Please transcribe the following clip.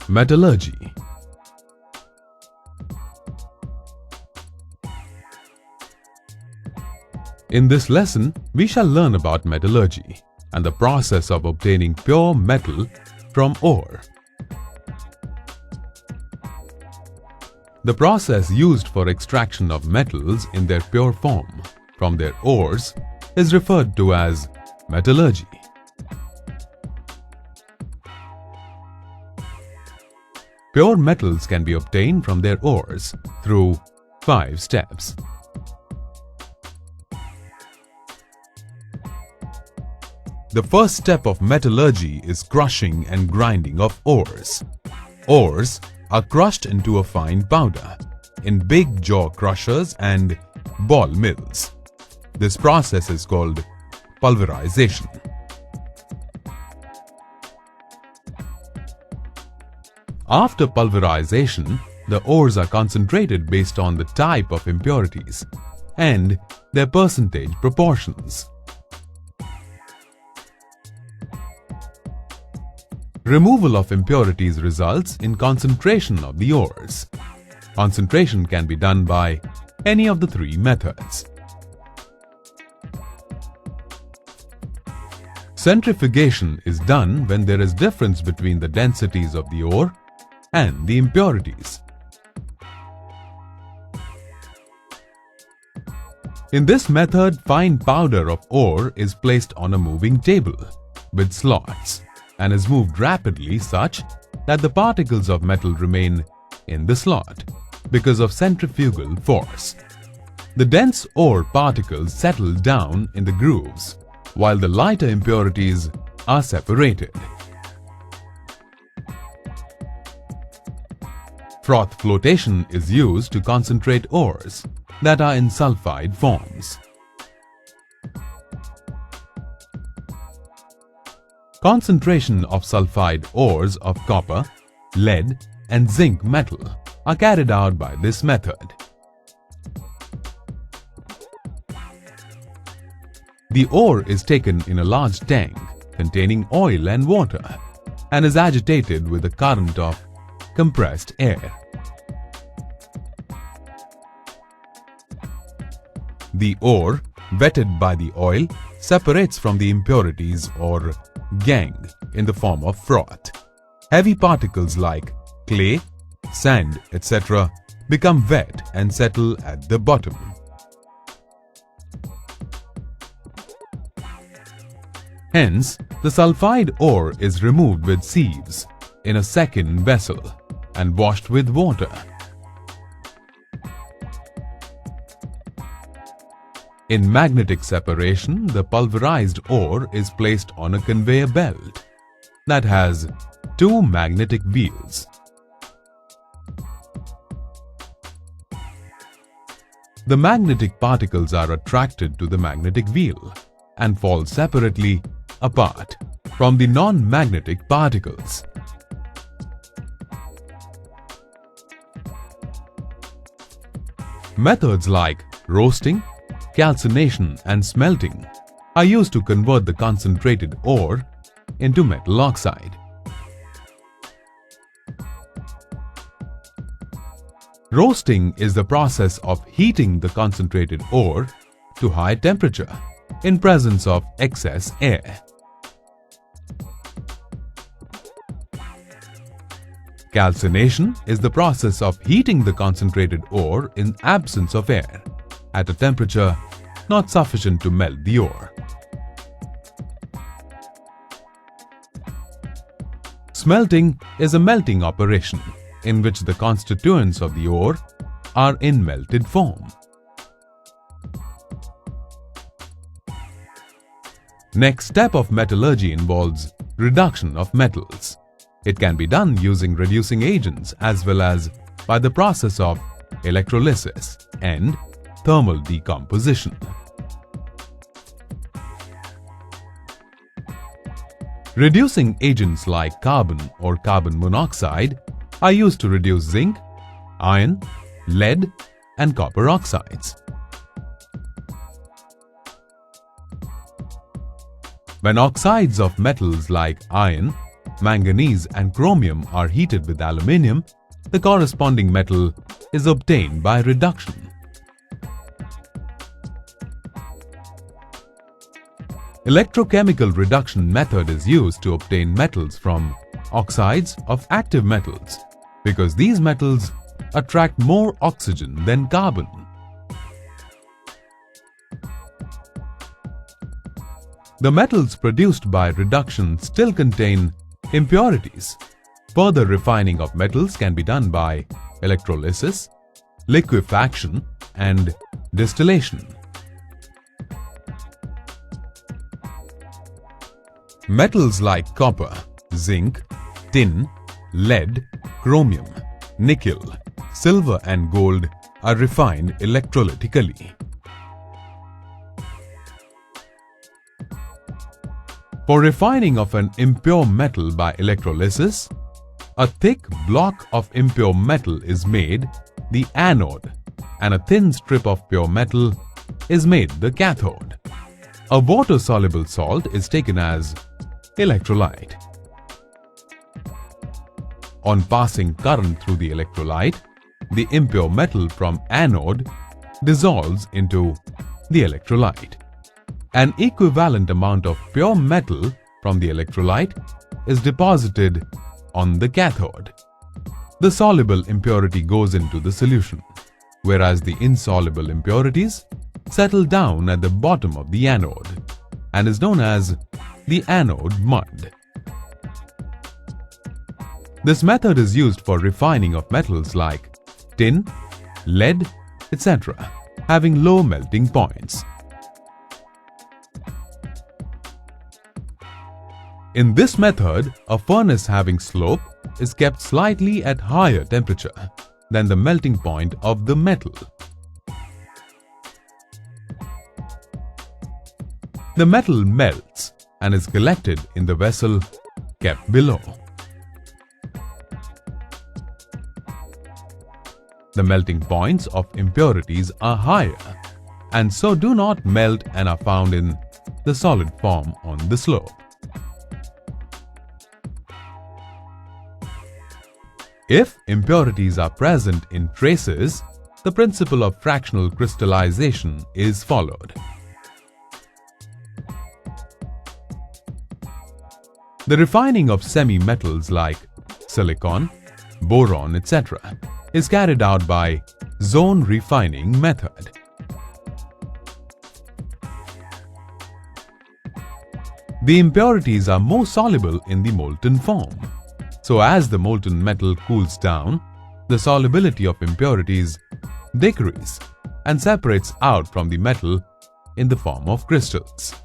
Metallurgy. In this lesson, we shall learn about metallurgy and the process of obtaining pure metal from ore. The process used for extraction of metals in their pure form from their ores is referred to as metallurgy. Pure metals can be obtained from their ores through 5 steps. The first step of metallurgy is crushing and grinding of ores. Ores are crushed into a fine powder in big jaw crushers and ball mills. This process is called pulverization. After pulverization, the ores are concentrated based on the type of impurities and their percentage proportions. Removal of impurities results in concentration of the ores. Concentration can be done by any of the 3 methods. Centrifugation is done when there is difference between the densities of the ore and the impurities. In this method, fine powder of ore is placed on a moving table with slots and is moved rapidly such that the particles of metal remain in the slot because of centrifugal force. The dense ore particles settle down in the grooves while the lighter impurities are separated. Froth flotation is used to concentrate ores that are in sulfide forms. Concentration of sulfide ores of copper, lead, and zinc metal are carried out by this method. The ore is taken in a large tank containing oil and water and is agitated with a current of compressed air. The ore, wetted by the oil, separates from the impurities or gangue in the form of froth. Heavy particles like clay, sand, etc. become wet and settle at the bottom. Hence, the sulfide ore is removed with sieves in a second vessel and washed with water. In magnetic separation, the pulverized ore is placed on a conveyor belt that has 2 magnetic wheels. The magnetic particles are attracted to the magnetic wheel and fall separately apart from the non-magnetic particles. Methods like roasting, calcination, and smelting are used to convert the concentrated ore into metal oxide. Roasting is the process of heating the concentrated ore to high temperature in presence of excess air. Calcination is the process of heating the concentrated ore in absence of air at a temperature not sufficient to melt the ore. Smelting is a melting operation in which the constituents of the ore are in melted form. Next step of metallurgy involves reduction of metals. It can be done using reducing agents as well as by the process of electrolysis and thermal decomposition. Reducing agents like carbon or carbon monoxide are used to reduce zinc, iron, lead, and copper oxides. When oxides of metals like iron, manganese and chromium are heated with aluminium, the corresponding metal is obtained by reduction. Electrochemical reduction method is used to obtain metals from oxides of active metals because these metals attract more oxygen than carbon. The metals produced by reduction still contain impurities. Further refining of metals can be done by electrolysis, liquefaction, and distillation. Metals like copper, zinc, tin, lead, chromium, nickel, silver and gold are refined electrolytically. For refining of an impure metal by electrolysis, a thick block of impure metal is made the anode and a thin strip of pure metal is made the cathode. A water-soluble salt is taken as electrolyte. On passing current through the electrolyte, the impure metal from anode dissolves into the electrolyte. An equivalent amount of pure metal from the electrolyte is deposited on the cathode. The soluble impurity goes into the solution, whereas the insoluble impurities settle down at the bottom of the anode and is known as the anode mud. This method is used for refining of metals like tin, lead, etc., having low melting points. In this method, a furnace having slope is kept slightly at higher temperature than the melting point of the metal. The metal melts and is collected in the vessel kept below. The melting points of impurities are higher and so do not melt and are found in the solid form on the slope. If impurities are present in traces, the principle of fractional crystallization is followed. The refining of semi-metals like silicon, boron, etc. is carried out by zone refining method. The impurities are more soluble in the molten form. So as the molten metal cools down, the solubility of impurities decreases and separates out from the metal in the form of crystals.